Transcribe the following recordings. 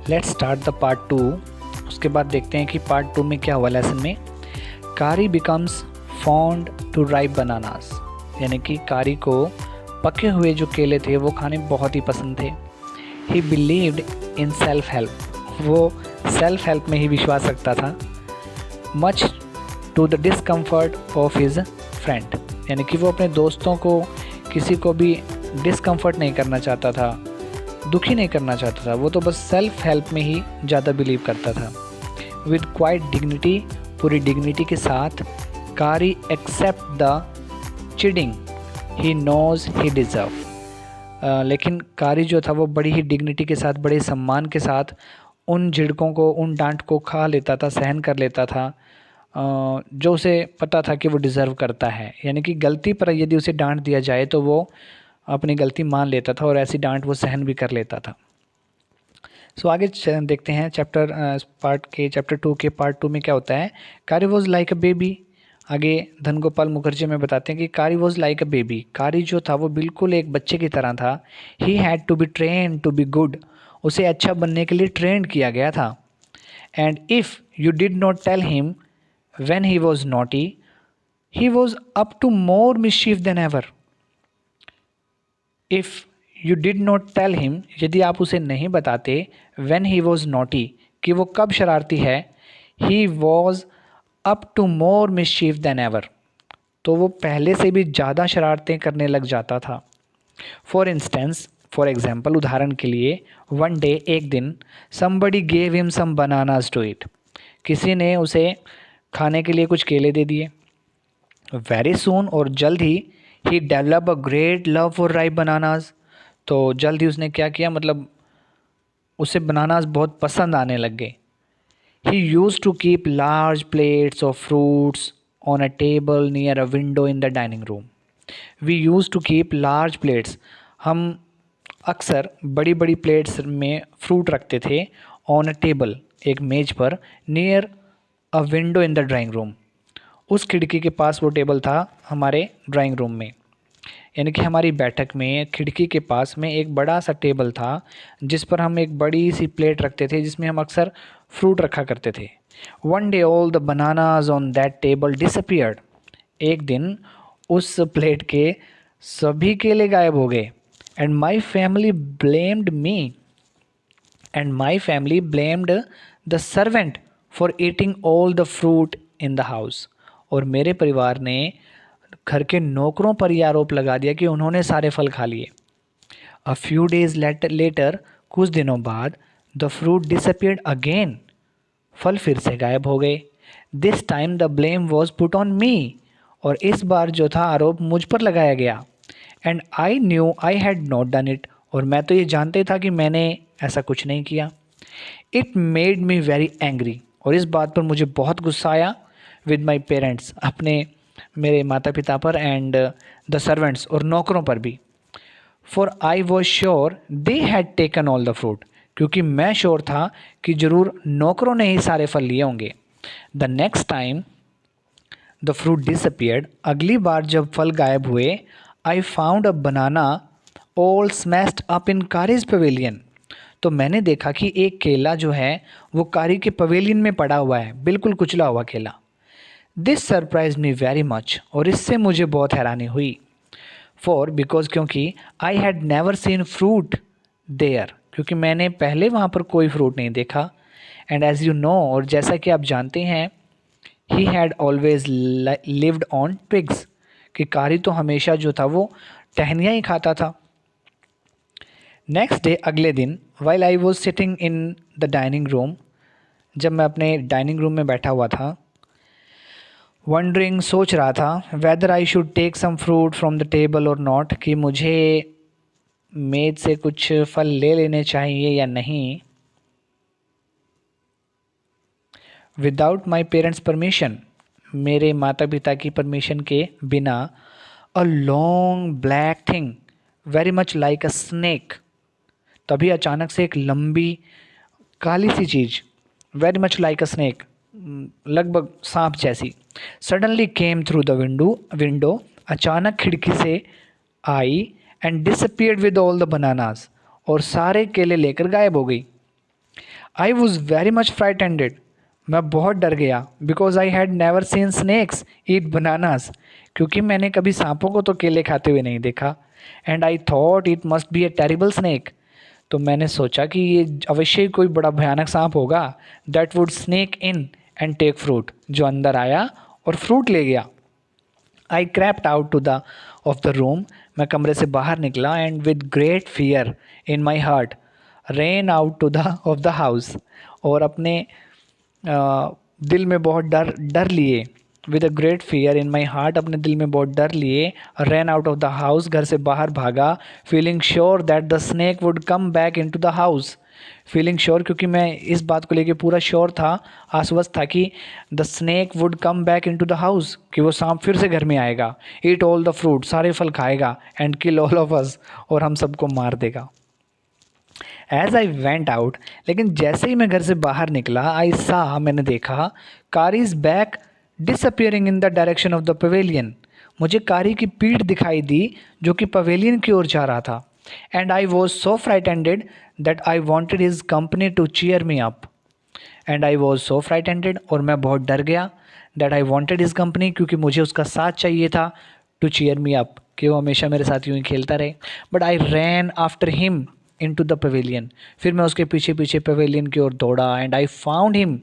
Let's start the part 2। उसके बाद देखते हैं कि पार्ट 2 में क्या हुआ लेसन में। Kari becomes fond to ripe bananas, यानी कि कारी को पके हुए जो केले थे वो खाने बहुत ही पसंद थे। He believed in self help, वो सेल्फ हेल्प में ही विश्वास रखता था। Much to the discomfort of his friend, यानी कि वो अपने दोस्तों को किसी को भी डिसकम्फर्ट नहीं करना चाहता था, दुखी नहीं करना चाहता था। वो तो बस सेल्फ हेल्प में ही ज़्यादा बिलीव करता था। विद क्वाइट डिग्निटी, पूरी डिग्निटी के साथ, Kari accept the chiding he knows he deserve. लेकिन कारी जो था वो बड़ी ही डिग्निटी के साथ, बड़े सम्मान के साथ उन झिड़कों को, उन डांट को खा लेता था, सहन कर लेता था जो उसे पता था कि वो डिज़र्व करता है। यानी कि गलती पर यदि उसे डांट दिया जाए तो वो अपनी गलती मान लेता था और ऐसी डांट वो सहन भी कर लेता था। सो आगे देखते हैं चैप्टर 2 के पार्ट 2 में क्या होता है। कारी वॉज लाइक अ बेबी। आगे धनगोपाल मुखर्जी में बताते हैं कि कारी वॉज लाइक अ बेबी, कारी जो था वो बिल्कुल एक बच्चे की तरह था। He had to be train to be good, उसे अच्छा बनने के लिए ट्रेंड किया गया था। And if you did not tell him when he was naughty, he was up to more mischief than ever. If you did not tell him, यदि आप उसे नहीं बताते, व्हेन ही वॉज नॉटी, कि वो कब शरारती है, he was up to more mischief than ever, तो वो पहले से भी ज़्यादा शरारतें करने लग जाता था। फॉर एग्जाम्पल, उदाहरण के लिए, वन डे, एक दिन, somebody gave him some bananas to eat, किसी ने उसे खाने के लिए कुछ केले दे दिए। वेरी सून, और जल्द ही develop a great love for ripe bananas, तो जल्द ही उसने क्या किया, मतलब उसे बनानास बहुत पसंद आने लग गए। He use to keep large plates of fruits on a table near a window in the dining room. We use to keep large plates, हम अक्सर बड़ी बड़ी प्लेट्स में फ्रूट रखते थे। ऑन अ टेबल, एक मेज पर, near a window in the drawing room, उस खिड़की के पास वो टेबल था हमारे ड्राइंग रूम में। यानी कि हमारी बैठक में खिड़की के पास में एक बड़ा सा टेबल था जिस पर हम एक बड़ी सी प्लेट रखते थे जिसमें हम अक्सर फ्रूट रखा करते थे। One day all the bananas on that table disappeared, एक दिन उस प्लेट के सभी केले गायब हो गए। And my family blamed me, and my family blamed the servant for eating all the fruit in the house, और मेरे परिवार ने घर के नौकरों पर यह आरोप लगा दिया कि उन्होंने सारे फल खा लिए। अ फ्यू डेज लेटर, कुछ दिनों बाद, द फ्रूट डिसअपियर्ड अगेन, फल फिर से गायब हो गए। This time the blame was put on me, और इस बार जो था आरोप मुझ पर लगाया गया। And I knew I had not done it, और मैं तो ये जानते था कि मैंने ऐसा कुछ नहीं किया। It made me very angry, और इस बात पर मुझे बहुत गुस्सा आया। विद माई पेरेंट्स, अपने मेरे माता पिता पर, एंड द सर्वेंट्स, और नौकरों पर भी। For I was sure they had taken all the fruit, क्योंकि मैं श्योर था कि जरूर नौकरों ने ही सारे फल लिए होंगे। The next time the fruit disappeared, अगली बार जब फल गायब हुए, I found a banana all smashed up in Kari's pavilion, तो मैंने देखा कि एक केला जो है वो कारी के पवेलियन में पड़ा हुआ है, बिल्कुल कुचला हुआ केला। This surprise me very much, और इससे मुझे बहुत हैरानी हुई। बिकॉज, क्योंकि I had never seen fruit there, क्योंकि मैंने पहले वहाँ पर कोई फ्रूट नहीं देखा। एंड एज यू नो, और जैसा कि आप जानते हैं, he had always lived on twigs, कि कारी तो हमेशा जो था वो टहनियाँ ही खाता था। नेक्स्ट डे, अगले दिन, while I was sitting in the dining room, जब मैं अपने डाइनिंग रूम में बैठा हुआ था, वंडरिंग, सोच रहा था, whether I should take some fruit from the table और नॉट, कि मुझे मेज से कुछ फल ले लेने चाहिए या नहीं। विदाउट माई पेरेंट्स परमिशन, मेरे माता पिता की परमिशन के बिना। A long black thing very much like a snake, तभी अचानक से एक लंबी काली सी चीज़, very much like a snake, लगभग सांप जैसी, suddenly came through the window, अचानक खिड़की से आई, and disappeared with all the bananas, और सारे केले लेकर गायब हो गई। I was very much frightened, मैं बहुत डर गया, because I had never seen snakes eat bananas, क्योंकि मैंने कभी सांपों को तो केले खाते हुए नहीं देखा। And I thought it must be a terrible snack, तो मैंने सोचा कि ये अवश्य ही कोई बड़ा भयानक सांप होगा, that would snake in and take fruit, जो अंदर आया और फ्रूट ले गया। I crept out to the of the room, मैं कमरे से बाहर निकला and with great fear in my heart ran out to the of the house, और अपने दिल में बहुत डर लिए, with a great fear in my heart, अपने दिल में बहुत डर लिए, ran out of the house, घर से बाहर भागा, feeling sure that the snack would come back into the house, feeling sure, क्योंकि मैं इस बात को लेके पूरा श्योर था, आश्वस्त था कि the snack would come back into the house, कि वो सांप फिर से घर में आएगा, ईट ऑल द फ्रूट, सारे फल खाएगा, and kill all of us, और हम सबको मार देगा। एज आई वेंट आउट, लेकिन जैसे ही मैं घर से बाहर निकला, आई सा, मैंने देखा, Kari's back disappearing in the direction of the pavilion, मुझे कारी की पीठ दिखाई दी जो कि पवेलियन की ओर जा रहा था। And I was so frightened that I wanted his company to cheer me up, and I was so frightened, और मैं बहुत डर गया, that I wanted his company, क्योंकि मुझे उसका साथ चाहिए था, टू चीयर मी अप, कि वो हमेशा मेरे साथ यूँ ही खेलता रहे। But I ran after him into the pavilion, फिर मैं उसके पीछे पीछे पवेलियन की ओर दौड़ा, and I found him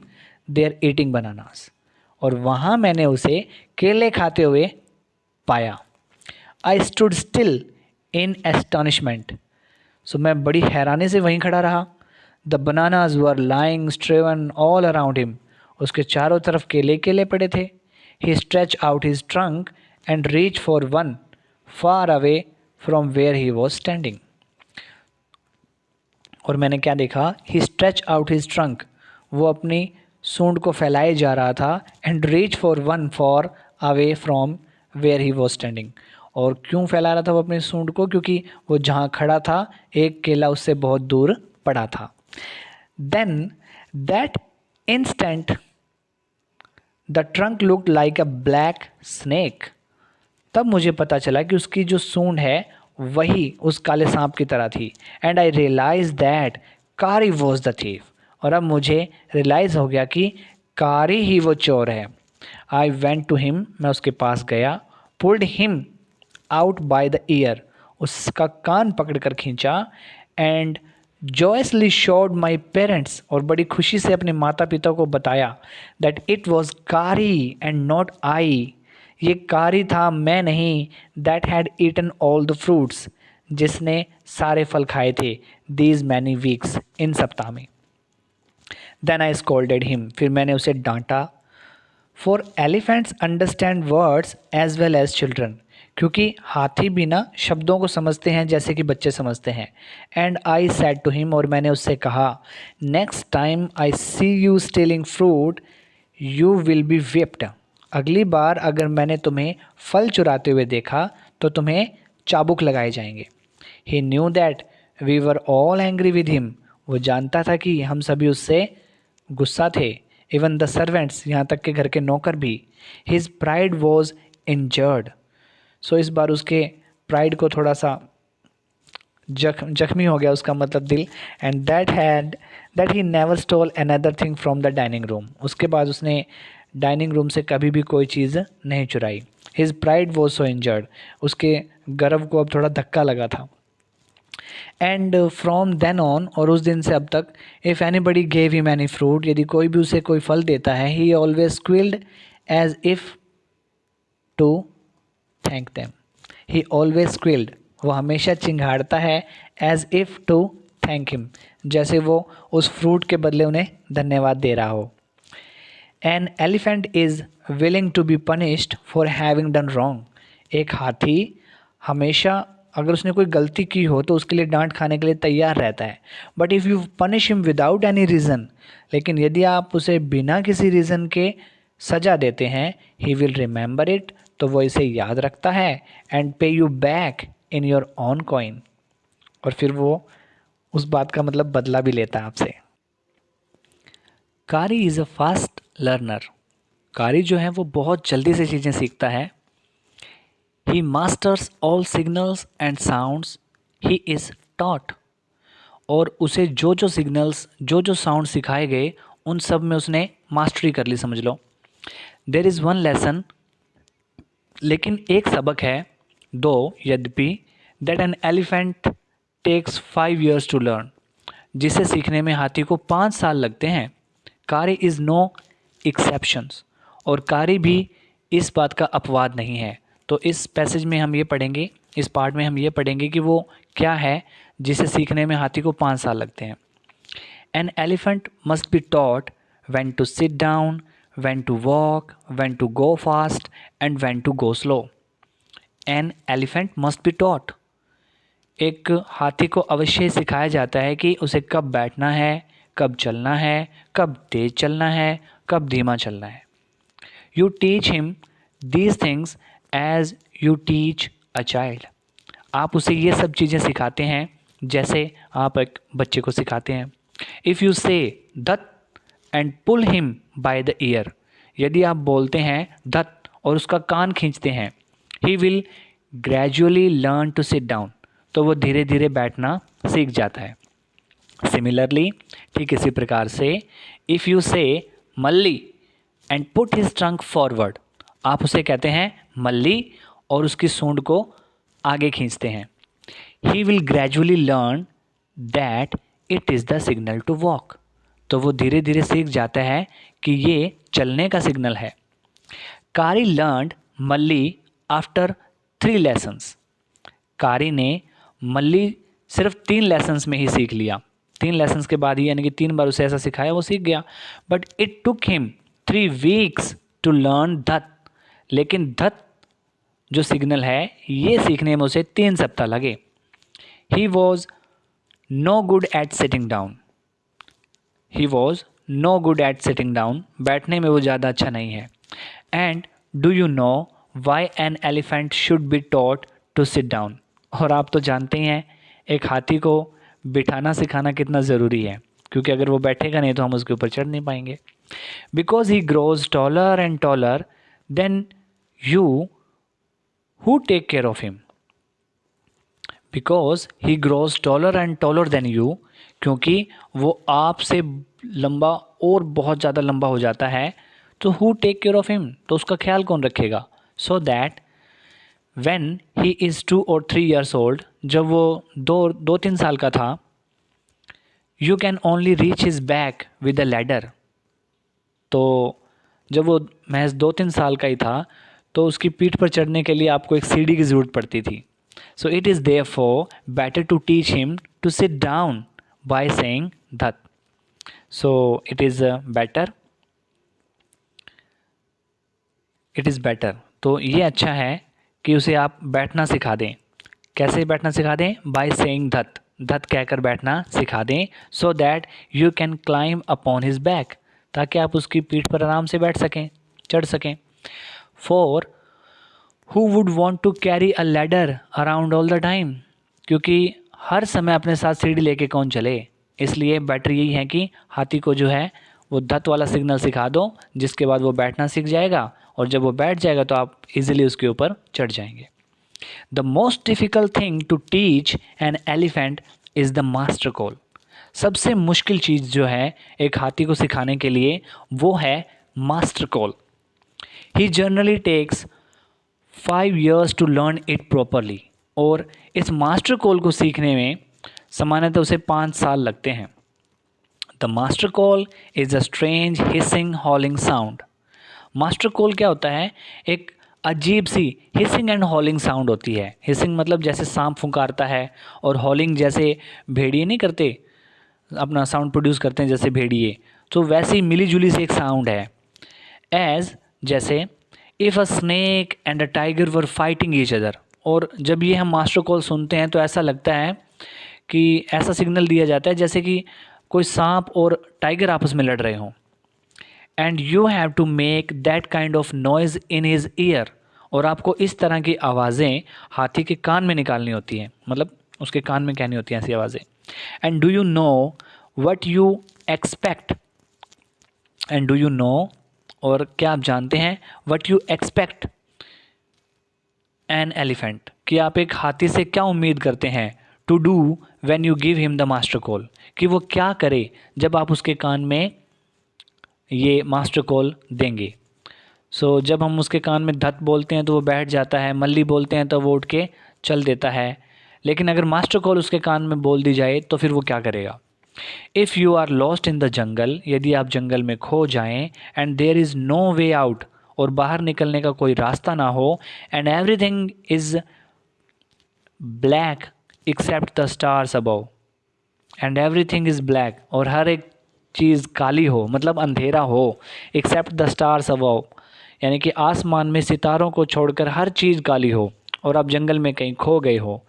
there eating bananas, और वहाँ मैंने उसे केले खाते हुए पाया। आई स्टूड स्टिल इन एस्टॉनिशमेंट, सो मैं बड़ी हैरानी से वहीं खड़ा रहा। The bananas were lying strewn all around him, उसके चारों तरफ केले केले पड़े थे। He stretch out his trunk and reach for one far away from where he was standing, और मैंने क्या देखा, he stretch out his trunk, वो अपनी सूंड को फैलाए जा रहा था, and reach for one for away from where he was standing, और क्यों फैला रहा था वो अपनी सूंड को, क्योंकि वो जहाँ खड़ा था एक केला उससे बहुत दूर पड़ा था। Then that instant the trunk looked like a black snake, तब मुझे पता चला कि उसकी जो सूंड है वही उस काले सांप की तरह थी। एंड आई रियलाइज दैट कारी वॉज द थीफ, और अब मुझे रियलाइज़ हो गया कि कारी ही वो चोर है। आई वेंट टू हिम, मैं उसके पास गया, pulled him out by the ear, उसका कान पकड़ कर खींचा, and joyously showed my parents, और बड़ी खुशी से अपने माता पिता को बताया, that it was Kari and not I, ये कारी था, मैं नहीं, that had eaten all the fruits, जिसने सारे फल खाए थे, दीज मैनी वीक्स, इन सप्ताह में। देन आई स्कोल्डेड हिम, फिर मैंने उसे डांटा। For elephants understand words as well as children, क्योंकि हाथी भी ना शब्दों को समझते हैं जैसे कि बच्चे समझते हैं। And I said to him, और मैंने उससे कहा, next time I see you stealing fruit you will be whipped, अगली बार अगर मैंने तुम्हें फल चुराते हुए देखा तो तुम्हें चाबुक लगाए जाएंगे। He knew that we were all angry with him, वो जानता था कि हम सभी उससे गुस्सा थे, इवन द सर्वेंट्स, यहाँ तक के घर के नौकर भी। हिज प्राइड वॉज इंजर्ड, सो इस बार उसके प्राइड को थोड़ा सा जख्मी हो गया, उसका मतलब दिल। And that he never stole another thing from the dining room, उसके बाद उसने डाइनिंग रूम से कभी भी कोई चीज़ नहीं चुराई। His pride was so injured, उसके गर्व को अब थोड़ा धक्का लगा था। एंड फ्रॉम देन ऑन, और उस दिन से अब तक, if anybody gave him any fruit, यदि कोई भी उसे कोई फल देता है, he always squealed as if to thank them, he always squealed, वो हमेशा चिंघाड़ता है, as if to thank him, जैसे वो उस फ्रूट के बदले उन्हें धन्यवाद दे रहा हो। An elephant is willing to be punished for having done wrong, एक हाथी हमेशा अगर उसने कोई गलती की हो तो उसके लिए डांट खाने के लिए तैयार रहता है। But if you punish him without any reason, लेकिन यदि आप उसे बिना किसी रीज़न के सज़ा देते हैं, ही विल रिमेंबर इट, तो वो इसे याद रखता है, एंड पे you back in your own coin, और फिर वो उस बात का मतलब बदला भी लेता है आपसे। कारी इज़ अ फास्ट लर्नर, कारी जो है वो बहुत जल्दी से चीज़ें सीखता है। He masters all signals and sounds he is taught, और उसे जो जो सिग्नल्स जो जो साउंड सिखाए गए उन सब में उसने मास्टरी कर ली, समझ लो। देयर इज़ वन लेसन, लेकिन एक सबक है, दो यद्यपि, that an elephant takes 5 years to learn, जिसे सीखने में हाथी को 5 साल लगते हैं। कारी इज़ नो एक्सेप्शंस, और कारी भी इस बात का अपवाद नहीं है। तो इस पैसेज में हम ये पढ़ेंगे, इस पार्ट में हम ये पढ़ेंगे कि वो क्या है जिसे सीखने में हाथी को 5 साल लगते हैं। An elephant must be taught when to sit down, when to walk, when to go fast and when to go slow. An elephant must be taught. एक हाथी को अवश्य सिखाया जाता है कि उसे कब बैठना है, कब चलना है, कब तेज चलना है, कब धीमा चलना है। You teach him these things as you teach a child. आप उसे ये सब चीज़ें सिखाते हैं जैसे आप एक बच्चे को सिखाते हैं। If you say that and pull him by the ear, यदि आप बोलते हैं धत और उसका कान खींचते हैं, he will gradually learn to sit down, तो वो धीरे धीरे बैठना सीख जाता है। Similarly, ठीक इसी प्रकार से, if you say Malli and put his trunk forward, आप उसे कहते हैं मल्ली और उसकी सूंड को आगे खींचते हैं, he will gradually learn that it is the signal to walk, तो वो धीरे धीरे सीख जाता है कि ये चलने का सिग्नल है। कारी लर्नड मल्ली आफ्टर 3 lessons, कारी ने मल्ली सिर्फ 3 लेसन्स में ही सीख लिया। 3 लेसन्स के बाद ही, यानी कि 3 बार उसे ऐसा सिखाया, वो सीख गया। But it took him 3 weeks to learn धत, लेकिन धत जो सिग्नल है ये सीखने में उसे 3 सप्ताह लगे। He was no good at sitting down, he was no good at sitting down, बैठने में वो ज़्यादा अच्छा नहीं है। And do you know why an elephant should be taught to sit down, और आप तो जानते ही हैं एक हाथी को बिठाना सिखाना कितना ज़रूरी है, क्योंकि अगर वो बैठेगा नहीं तो हम उसके ऊपर चढ़ नहीं पाएंगे। Because he grows taller and taller than you who take care of him, because he grows taller and taller than you, क्योंकि वो आपसे लंबा और बहुत ज़्यादा लंबा हो जाता है, तो who take care of him, तो उसका ख्याल कौन रखेगा। So that when he is 2 or 3 years old, जब वो 2-3 साल का था, you can only reach his back with a ladder, तो जब वो महज 2-3 साल का ही था तो उसकी पीठ पर चढ़ने के लिए आपको एक सीढ़ी की ज़रूरत पड़ती थी। So it is therefore better to teach him to sit down by saying धत, so it is better, it is better, तो ये अच्छा है कि उसे आप बैठना सिखा दें। कैसे बैठना सिखा दें? बाय सेइंग धत, धत कहकर बैठना सिखा दें। So that you can climb upon his back, ताकि आप उसकी पीठ पर आराम से बैठ सकें, चढ़ सकें। For who would want to carry a ladder around all the time, क्योंकि हर समय अपने साथ सीढ़ी लेके कौन चले, इसलिए बेटर यही है कि हाथी को जो है वो धत वाला सिग्नल सिखा दो, जिसके बाद वो बैठना सीख जाएगा, और जब वो बैठ जाएगा तो आप इजीली उसके ऊपर चढ़ जाएंगे। The most difficult thing to teach an elephant is the master call, सबसे मुश्किल चीज़ जो है एक हाथी को सिखाने के लिए वो है master call. He generally takes 5 years to learn it properly, और इस मास्टर कॉल को सीखने में सामान्यतः उसे 5 साल लगते हैं। The master call is a strange hissing हॉलिंग sound, master call क्या होता है? एक अजीब सी हिसिंग एंड हॉलिंग साउंड होती है। हिसिंग मतलब जैसे सांप फुंकारता है, और हॉलिंग जैसे भेड़िए नहीं करते, अपना साउंड प्रोड्यूस करते हैं जैसे भेड़िए, तो वैसी मिली जुली सी एक साउंड है। एज जैसे if a snake and a tiger were fighting each other, और जब ये हम मास्टर कॉल सुनते हैं तो ऐसा लगता है कि ऐसा सिग्नल दिया जाता है जैसे कि कोई सांप और टाइगर आपस में लड़ रहे हों। And you have to make that kind of noise in his ear, और आपको इस तरह की आवाज़ें हाथी के कान में निकालनी होती हैं, मतलब उसके कान में कहनी होती हैं ऐसी आवाज़ें। And do you know what you expect, and do you know, और क्या आप जानते हैं, what you expect an elephant, कि आप एक हाथी से क्या उम्मीद करते हैं, to do when you give him the master call, कि वो क्या करे जब आप उसके कान में ये मास्टर कॉल देंगे। सो जब हम उसके कान में धत बोलते हैं तो वो बैठ जाता है, मल्ली बोलते हैं तो वो उठ के चल देता है, लेकिन अगर मास्टर कॉल उसके कान में बोल दी जाए तो फिर वो क्या करेगा। If you are lost in the jungle, यदि आप जंगल में खो जाएं, and there is no way out, और बाहर निकलने का कोई रास्ता ना हो, and everything is black except the stars above, and everything is black, और हर एक चीज़ काली हो, मतलब अंधेरा हो, एक्सेप्ट द स्टार्स अबव, यानी कि आसमान में सितारों को छोड़कर हर चीज़ काली हो, और आप जंगल में कहीं खो गए हो।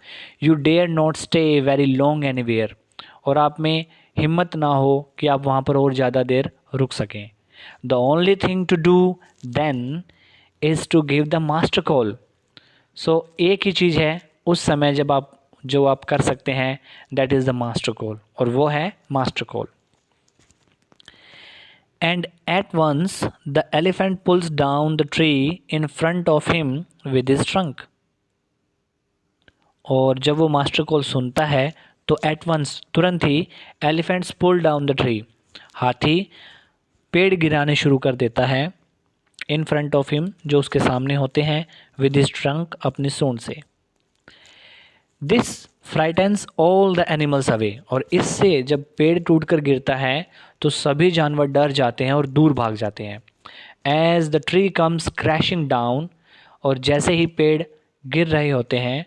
You dare not stay very long anywhere, और आप में हिम्मत ना हो कि आप वहाँ पर और ज़्यादा देर रुक सकें। The only thing to do then is to give the master call. सो एक ही चीज़ है उस समय जो आप कर सकते हैं, that is the master call, और वो है master call. And at once the elephant pulls down the tree in front of him with his trunk. और जब वो मास्टर कॉल सुनता है तो एट वंस तुरंत ही elephants pull down the tree, हाथी पेड़ गिराने शुरू कर देता है, इन फ्रंट ऑफ हिम जो उसके सामने होते हैं, विद हिज ट्रंक अपनी सूंड से। This frightens all the animals away, और इससे जब पेड़ टूटकर गिरता है तो सभी जानवर डर जाते हैं और दूर भाग जाते हैं। As the tree comes crashing down, और जैसे ही पेड़ गिर रहे होते हैं,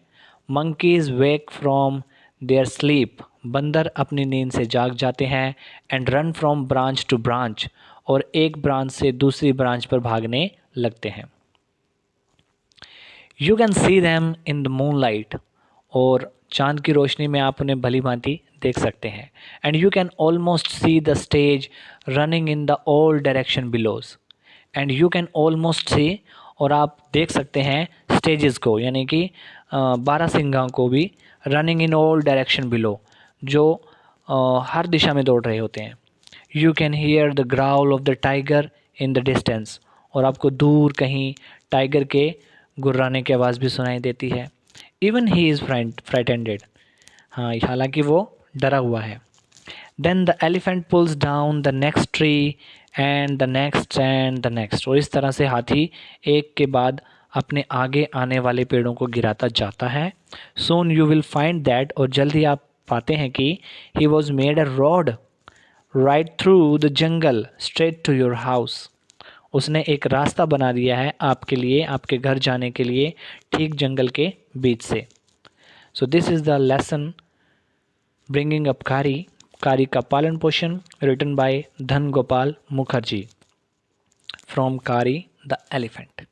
monkeys wake from their sleep, बंदर अपनी नींद से जाग जाते हैं, and run from branch to branch, और एक ब्रांच से दूसरी ब्रांच पर भागने लगते हैं। You can see them in the moon light, और चांद की रोशनी में आप उन्हें भली भांति देख सकते हैं। And you can almost see the stage running in the all direction bellows, and you can almost see, और आप देख सकते हैं स्टेजेस को, यानी कि बारहसिंगा को भी, running in all direction below, जो हर दिशा में दौड़ रहे होते हैं। You can hear the growl of the tiger in the distance, और आपको दूर कहीं टाइगर के गुर्राने की आवाज़ भी सुनाई देती है। इवन ही इज़ फ्राइटेंडेड, हाँ हालांकि वो डरा हुआ है। Then the elephant pulls down the next tree and the next and the next, और इस तरह से हाथी एक के बाद अपने आगे आने वाले पेड़ों को गिराता जाता है। Soon you will find that, और जल्द ही आप पाते हैं कि he was made a road right through the jungle straight to your house, उसने एक रास्ता बना दिया है आपके लिए, आपके घर जाने के लिए, ठीक जंगल के बीच से। So this is the lesson bringing up कारी, कारी का पालन पोषण, रिटन बाय धन गोपाल मुखर्जी फ्रॉम कारी the elephant.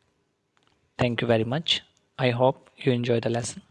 Thank you very much. I hope you enjoy the lesson.